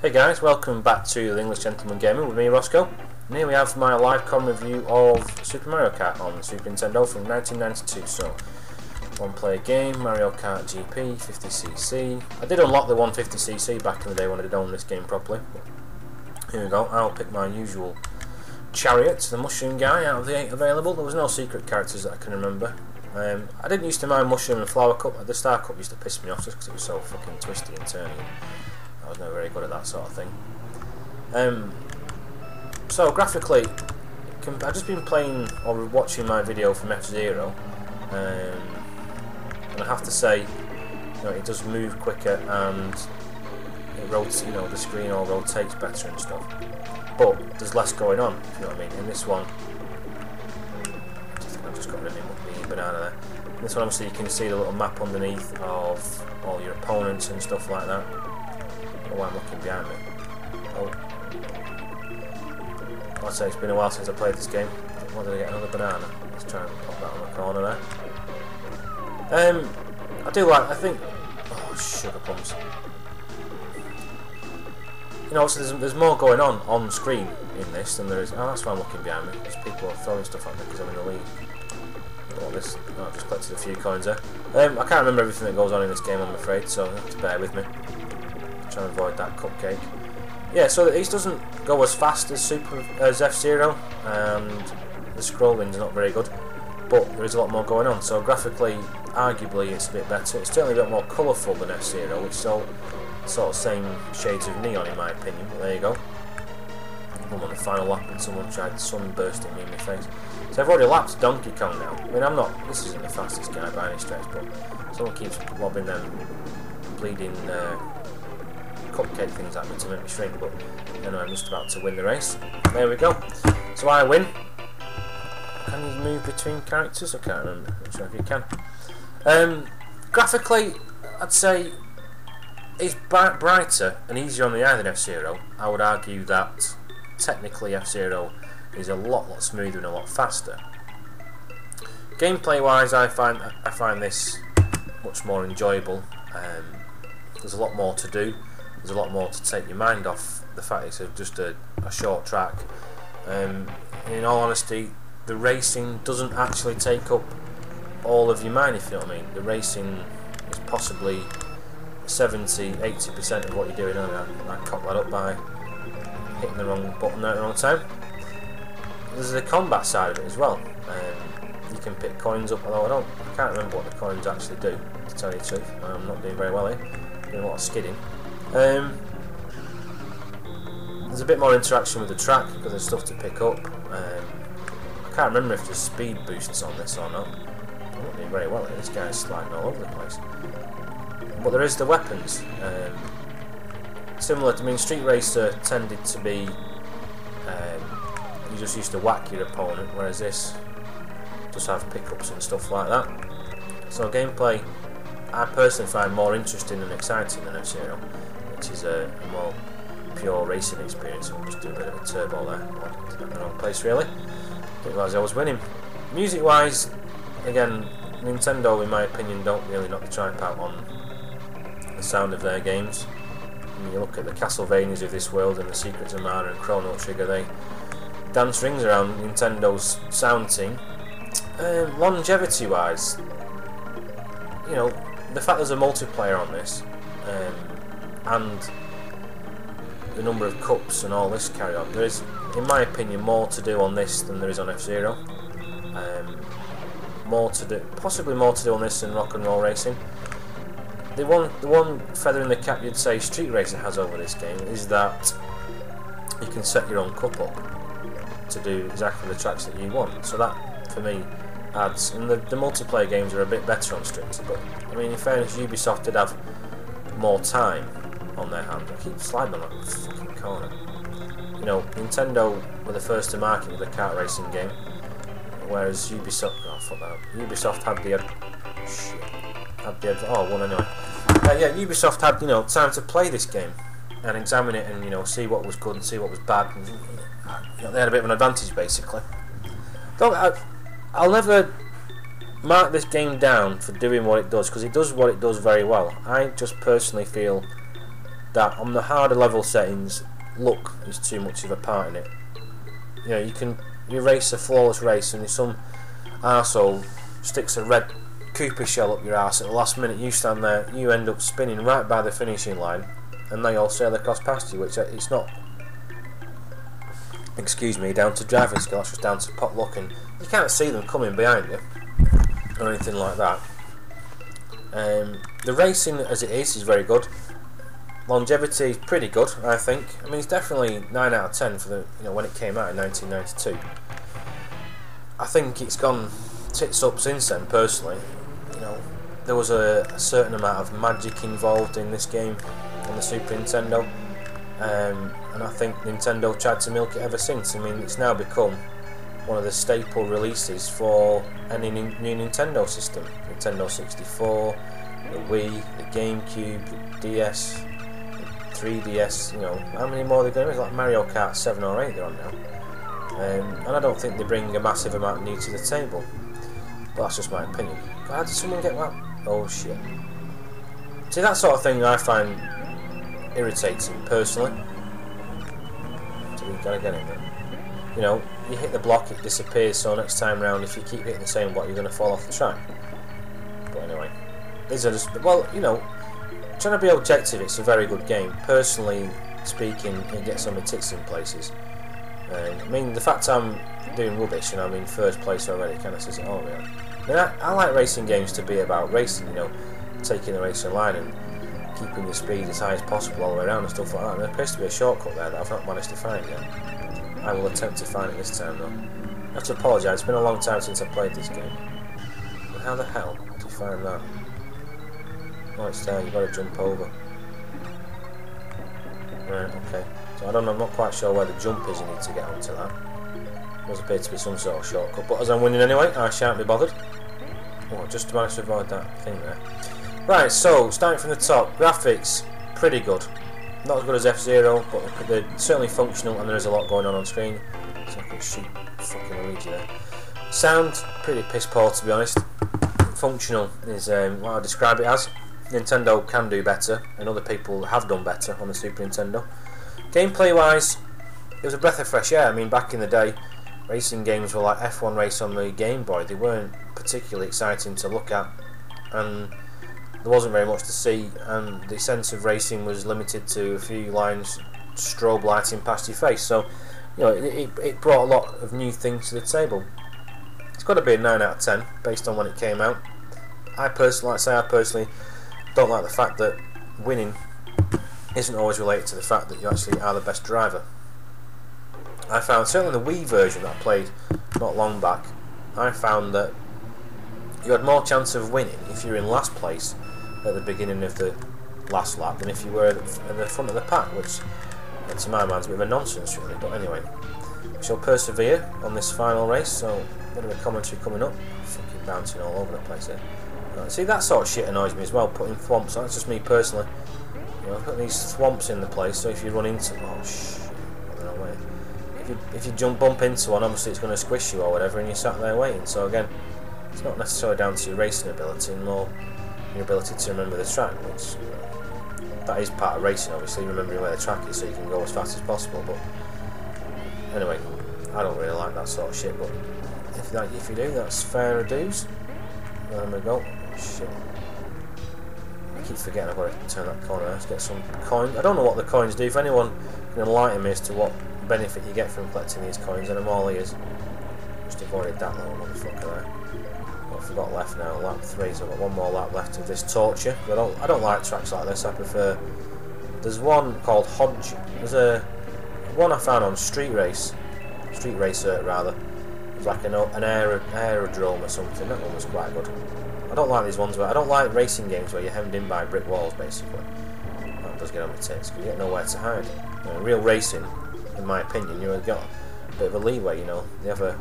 Hey guys, welcome back to the English Gentleman Gamer with me, Roscoe. And here we have my live com review of Super Mario Kart on the Super Nintendo from 1992. So, one player game, Mario Kart GP, 50cc. I did unlock the 150cc back in the day when I did own this game properly. Here we go, I'll pick my usual chariot, the mushroom guy, out of the 8 available. There was no secret characters that I can remember. I didn't used to mind mushroom and flower cup. The star cup used to piss me off just because it was so fucking twisty and turny. I was never very good at that sort of thing. So graphically, I've just been playing or watching my video from F-Zero, and I have to say, it does move quicker and it rotates. The screen all rotates better and stuff. But there's less going on, if you know what I mean. In this one, I've just got rid of the banana there. In this one, obviously, you can see the little map underneath of all your opponents and stuff like that. I don't know why I'm looking behind me. I'd say it's been a while since I played this game. Why did I get another banana? Let's try and pop that on the corner there. I think... Oh, sugar plums. So there's more going on screen in this than there is... Oh, that's why I'm looking behind me. There's people throwing stuff at me because I'm in the lead. I've just collected a few coins there. I can't remember everything that goes on in this game, I'm afraid, so you have to bear with me. Try and avoid that cupcake. Yeah, so this doesn't go as fast as F-Zero, and the scrolling's not very good, but there is a lot more going on. So graphically, arguably, it's a bit better. It's certainly a bit more colourful than F-Zero, which is all sort of same shades of neon in my opinion. But there you go. I'm on the final lap and someone tried sunbursting me in my face. So I've already lapped Donkey Kong now. I mean, this isn't the fastest guy by any stretch, but someone keeps lobbing them bleeding cupcake things at me to make me shrink, but I'm just about to win the race. There we go. So I win. Can you move between characters? I can't remember. I'm not sure if you can. Graphically, I'd say it's brighter and easier on the eye than F-Zero. I would argue that technically F-Zero is a lot smoother and a lot faster. Gameplay wise, I find this much more enjoyable. There's a lot more to do. There's a lot more to take your mind off the fact it's just a short track. In all honesty, the racing doesn't actually take up all of your mind, if you know what I mean. The racing is possibly 70-80% of what you're doing. I cocked that up by hitting the wrong button at the wrong time. There's the combat side of it as well. You can pick coins up, although I can't remember what the coins actually do, to tell you the truth. I'm not doing very well here. Doing a lot of skidding. There's a bit more interaction with the track because there's stuff to pick up. I can't remember if there's speed boosts on this or not. I'm not doing very well here. This guy's sliding all over the place. But there is the weapons. Similar to Street Racer tended to be you just used to whack your opponent, whereas this does have pickups and stuff like that. So gameplay, I personally find more interesting and exciting than F-Zero, which is a more pure racing experience. I'll just do a bit of a turbo there, in the wrong place really. Didn't realise I was winning. Music wise, again, Nintendo in my opinion don't really knock the tripe out on the sound of their games. When you look at the Castlevanias of this world and the Secrets of Mana and Chrono Trigger, they dance rings around Nintendo's sound team. Longevity wise, the fact there's a multiplayer on this, and the number of cups and all this carry on, there is, in my opinion, more to do on this than there is on F-Zero. Possibly more to do on this than Rock and Roll Racing. The one feather in the cap you'd say Street Racer has over this game is that you can set your own cup up to do exactly the tracks that you want. So that, for me, adds. And the multiplayer games are a bit better on Street, but I mean, in fairness, Ubisoft did have more time on their hands. I keep sliding on that fucking corner. Nintendo were the first to market with a kart racing game, whereas Ubisoft. Oh, fuck that up. Ubisoft had one anyway. Yeah, Ubisoft had time to play this game and examine it and see what was good and see what was bad. And, they had a bit of an advantage basically. I'll never mark this game down for doing what it does, because it does what it does very well. I just personally feel that on the harder level settings, luck is too much of a part in it. You know, you race a flawless race, and if some arsehole sticks a red Cooper shell up your arse at the last minute, you stand there, you end up spinning right by the finishing line, and they all sail across past you, which it's not, excuse me, down to driving skill, that's just down to pot luck, and you can't see them coming behind you or anything like that. The racing as it is very good. Longevity is pretty good, I think. I mean, it's definitely 9 out of 10 for the, you know, when it came out in 1992. I think it's gone tits up since then, personally. You know, there was a certain amount of magic involved in this game on the Super Nintendo, and I think Nintendo tried to milk it ever since. I mean, it's now become one of the staple releases for any new Nintendo system. Nintendo 64, the Wii, the GameCube, the DS, 3DS, you know, how many more are they going to make? Like Mario Kart 7 or 8 they're on now. And I don't think they bring a massive amount new to the table. But that's just my opinion. God, did someone get that? Oh shit. See, that sort of thing I find irritating, personally. So we gotta get it, man. You know, you hit the block, it disappears, so next time round, if you keep hitting the same block, you're going to fall off the track. But anyway, these are just, well, you know, trying to be objective, it's a very good game. Personally speaking, it gets on my tits in places. I mean, the fact I'm doing rubbish and I'm in first place already kind of says it all, really. I mean, I like racing games to be about racing, you know, taking the racing line and keeping your speed as high as possible all the way around and stuff like that. And there appears to be a shortcut there that I've not managed to find yet. I will attempt to find it this time, though. I have to apologise, it's been a long time since I played this game. But how the hell did you find that? Oh, it's there, you've got to jump over. Right, okay. So I don't know, I'm not quite sure where the jump is you need to get onto that. There does appear to be some sort of shortcut, but as I'm winning anyway, I shan't be bothered. Oh, just managed to avoid that thing there. Right, so, starting from the top, graphics, pretty good. Not as good as F-Zero, but they're certainly functional and there is a lot going on screen. So I can shoot fucking Luigi there. Sound, pretty piss poor to be honest. Functional is what I describe it as. Nintendo can do better, and other people have done better on the Super Nintendo. Gameplay wise, it was a breath of fresh air. I mean, back in the day, racing games were like F1 Race on the Game Boy. They weren't particularly exciting to look at, and there wasn't very much to see, and the sense of racing was limited to a few lines strobe lighting past your face. So, you know, it brought a lot of new things to the table. It's got to be a 9 out of 10 based on when it came out. I personally don't like the fact that winning isn't always related to the fact that you actually are the best driver. I found, certainly the Wii version that I played not long back, I found that you had more chance of winning if you were in last place at the beginning of the last lap than if you were at the front of the pack, which to my mind is a bit of a nonsense really, but anyway. We shall persevere on this final race, so a bit of a commentary coming up. Fucking bouncing all over the place here. See, that sort of shit annoys me as well, putting thwomps on. That's just me personally. You know, putting these thwomps in the place, so if you run into, oh shit, I don't know, wait. If you bump into one, obviously it's going to squish you or whatever, and you're sat there waiting. So again, it's not necessarily down to your racing ability, and more your ability to remember the track, which that is part of racing, obviously, remembering where the track is so you can go as fast as possible. But anyway, I don't really like that sort of shit, but if you do, that's fair dues. There we go. Shit. I keep forgetting I've got to turn that corner. Let's get some coins. I don't know what the coins do. If anyone can enlighten me as to what benefit you get from collecting these coins, then I'm all ears. Just avoided that little motherfucker there. What have I got left now? Lap 3, so I've got one more lap left of this torture. I don't like tracks like this. I prefer. There's one called Hodge. There's one I found on Street Racer rather. It was like an aerodrome or something. That one was quite good. I don't like these ones where I don't like racing games where you're hemmed in by brick walls basically. That does get on my tits because you get nowhere to hide. You know, real racing, in my opinion, you've got a bit of a leeway. You know, they have a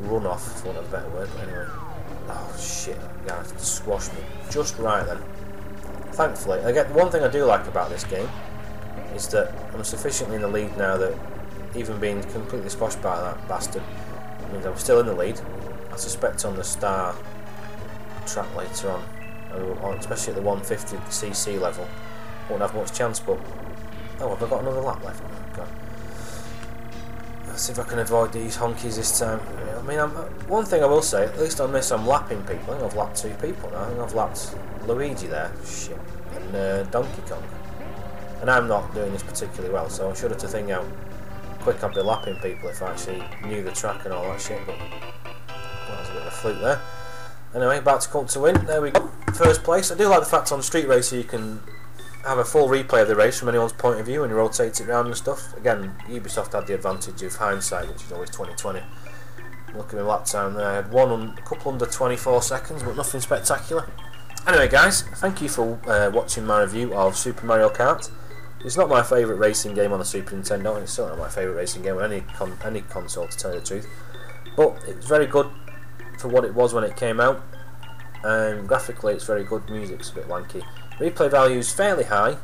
run off, for want of a better word. But anyway. Oh shit, guy squashed me just right then. Thankfully, again, one thing I do like about this game is that I'm sufficiently in the lead now that even being completely squashed by that bastard means I'm still in the lead. I suspect on the Star track later on, especially at the 150cc level, won't have much chance, but Oh, have I got another lap left? God. Let's see if I can avoid these honkies this time. I mean, one thing I will say, at least on this I'm lapping people. I think I've lapped 2 people now. I think I've lapped Luigi there, shit, and Donkey Kong. And I'm not doing this particularly well, so I should have to think how quick I'd be lapping people if I actually knew the track and all that shit, but that was a bit of a fluke there. Anyway, about to come to win. There we go. First place. I do like the fact on Street Racer you can have a full replay of the race from anyone's point of view and you rotate it around and stuff. Again, Ubisoft had the advantage of hindsight, which is always 20/20. Look at my lap time there. I had a couple under 24 seconds, but nothing spectacular. Anyway, guys, thank you for watching my review of Super Mario Kart. It's not my favourite racing game on the Super Nintendo, and it's certainly not my favourite racing game on any console, to tell you the truth. But it was very good for what it was when it came out. Graphically, it's very good. Music's a bit wanky. Replay value is fairly high.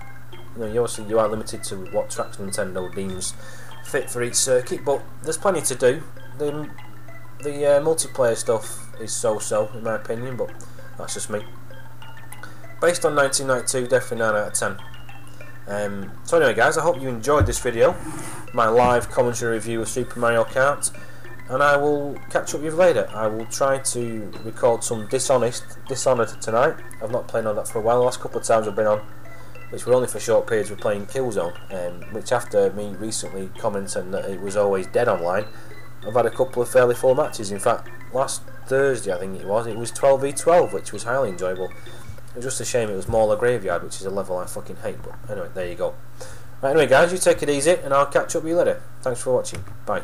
You are limited to what tracks Nintendo deems fit for each circuit, but there's plenty to do. The multiplayer stuff is so-so in my opinion, but that's just me. Based on 1992, definitely 9 out of 10. So anyway, guys, I hope you enjoyed this video, my live commentary review of Super Mario Kart, and I will catch up with you later. I will try to record some Dishonored tonight. I've not played on that for a while. The last couple of times I've been on, which were only for short periods, we're playing Killzone, which after me recently commenting that it was always dead online, I've had a couple of fairly full matches. In fact, last Thursday I think it was 12v12, which was highly enjoyable. It was just a shame it was Mauler Graveyard, which is a level I fucking hate, but anyway, there you go. Right, anyway guys, you take it easy and I'll catch up with you later. Thanks for watching. Bye.